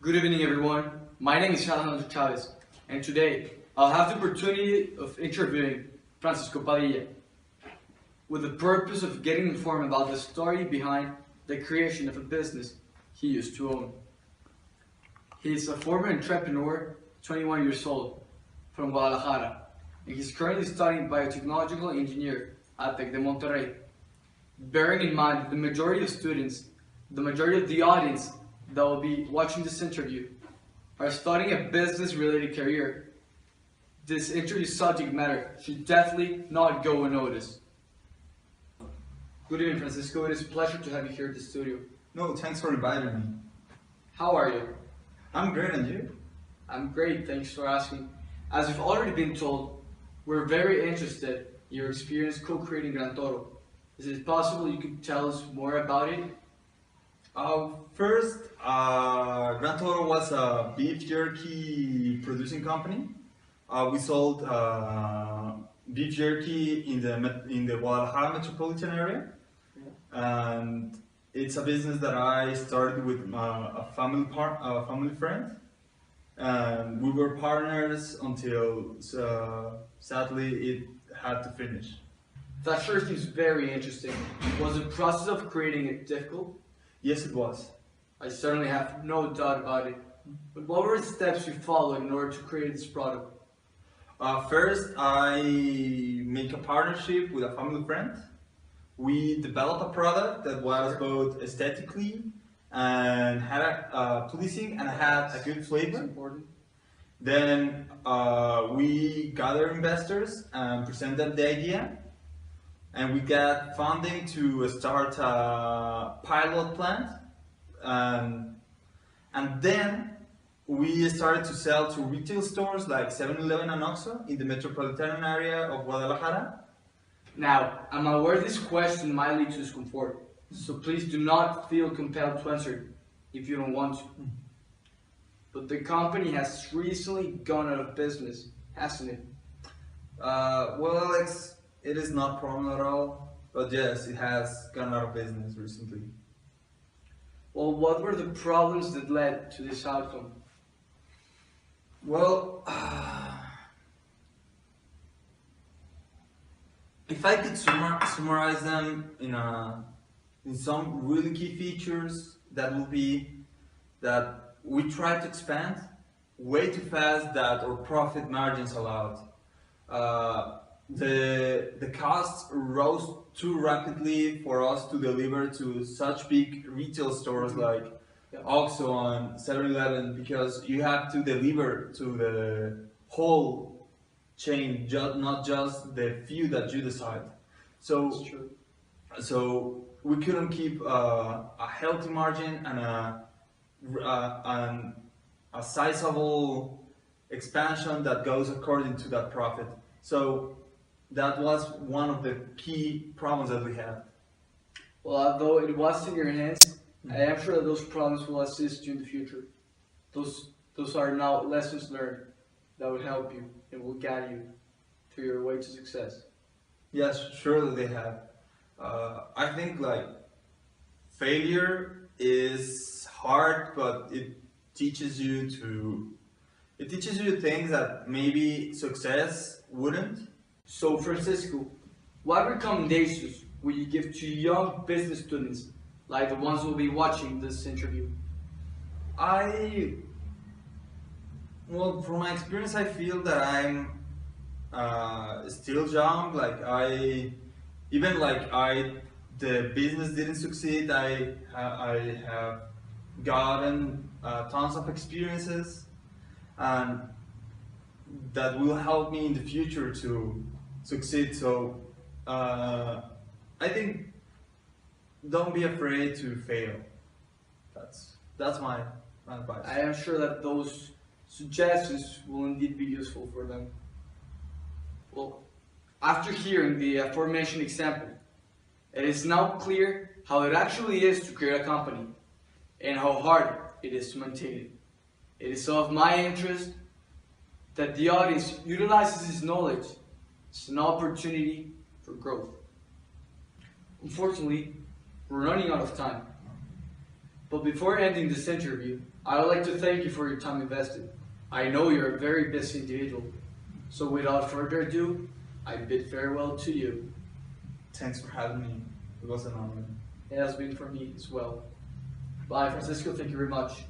Good evening, everyone. My name is Alejandro Chávez, and today I'll have the opportunity of interviewing Francisco Padilla with the purpose of getting informed about the story behind the creation of a business he used to own. He is a former entrepreneur, 21 years old, from Guadalajara, and he's currently studying biotechnological engineer at Tec de Monterrey. Bearing in mind the majority of students, the majority of the audience that will be watching this interview are studying a business-related career, this interview subject matter should definitely not go unnoticed. Good evening, Francisco. It is a pleasure to have you here at the studio. No, thanks for inviting me. How are you? I'm great, and you? I'm great, thanks for asking. As you've already been told, we're very interested in your experience co-creating Gran Toro. Is it possible you could tell us more about it? First, Gran Toro was a beef jerky producing company. We sold beef jerky in the Guadalajara metropolitan area, and it's a business that I started with a family friend, and we were partners until sadly it had to finish. That sure seems very interesting. Was the process of creating it difficult? Yes, it was. I certainly have no doubt about it. But what were the steps you followed in order to create this product? First, I make a partnership with a family friend. We developed a product that was both aesthetically and had a pleasing and had a good flavor. That's important. Then we gathered investors and presented the idea, and we got funding to start a pilot plant, and then we started to sell to retail stores like 7-Eleven and Oxxo in the metropolitan area of Guadalajara. Now, I'm aware this question might lead to discomfort, so please do not feel compelled to answer if you don't want to. But the company has recently gone out of business, hasn't it? Well, Alex, it is not problem at all, but yes, it has gone out of business recently. Well, what were the problems that led to this outcome? Well, if I could summarize them in some really key features, that would be that we tried to expand way too fast that our profit margins allowed. The costs rose too rapidly for us to deliver to such big retail stores like Oxxo and 7-Eleven, because you have to deliver to the whole chain, not just the few that you decide. So we couldn't keep a healthy margin and a sizable expansion that goes according to that profit. So that was one of the key problems that we had. Well, although it was in your hands, I am sure that those problems will assist you in the future. Those are now lessons learned that will help you and will guide you to your way to success. Yes, surely they have. I think like failure is hard, but it teaches you things that maybe success wouldn't. So, Francisco, what recommendations would you give to young business students like the ones who will be watching this interview? Well, from my experience, I feel that I'm still young. The business didn't succeed. I have gotten tons of experiences, and that will help me in the future to succeed. So I think don't be afraid to fail. That's my advice. I am sure that those suggestions will indeed be useful for them. Well, after hearing the aforementioned example, it is now clear how it actually is to create a company and how hard it is to maintain it. It is of my interest that the audience utilizes this knowledge as an opportunity for growth. Unfortunately, we're running out of time. But before ending this interview, I would like to thank you for your time invested. I know you're a very busy individual. So without further ado, I bid farewell to you. Thanks for having me. It was an honor. It has been for me as well. Bye, Francisco. Thank you very much.